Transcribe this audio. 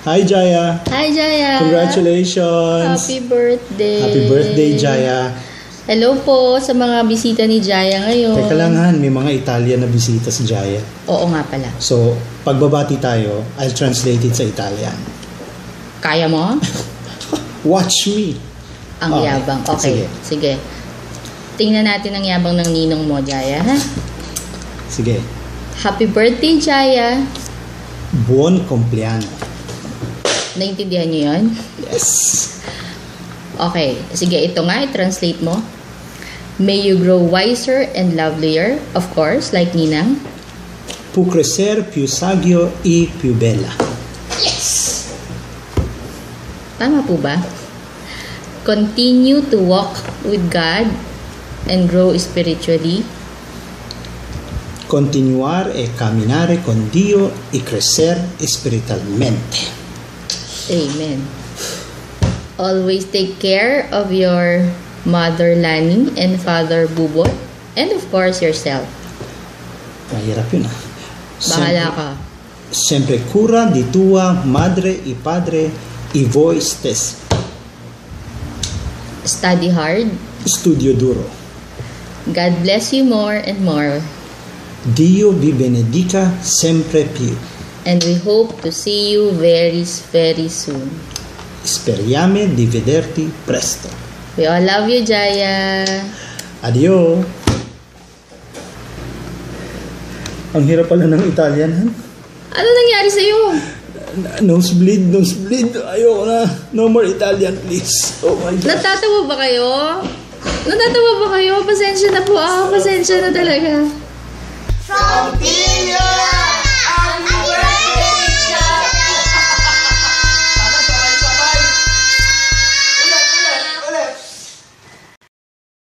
Hi, Jaya. Hi, Jaya. Congratulations. Happy birthday. Happy birthday, Jaya. Hello po sa mga bisita ni Jaya ngayon. Teka lang, Han. May mga Italian na bisita si Jaya. Oo nga pala. So, pagbabati tayo, I'll translate it sa Italian. Kaya mo? Watch me. Ang yabang. Okay. Sige. Tingnan natin ang yabang ng ninong mo, Jaya. Ha? Sige. Happy birthday, Jaya. Buon compleanno. Naintindihan niyo yun? Yes. Okay. Sige, ito nga. I-translate mo. May you grow wiser and lovelier, of course, like Ninang. Pu crescer più saggio e più bella. Yes! Tama po ba? Continue to walk with God and grow spiritually. Continuar e camminare con Dio e crescer spiritualmente. Amen. Always take care of your mother Lani and father Buboy, and of course yourself. Mahirap yun ah. Bahala ka. Sempre cura di tua madre e padre e voi stessi. Study hard. Studio duro. God bless you more and more. Dio vi benedica sempre più. And we hope to see you very, very soon. Speriamo di vederti presto. We all love you, Jaya. Adio. Ang hirap pala ng Italian, han? Ano nangyari sa'yo? Nosebleed, nosebleed. Ayoko na. No more Italian, please. Oh my God. Natatawa ba kayo? Natatawa ba kayo? Pasensya na po ako. Pasensya na talaga. From Pilipinas!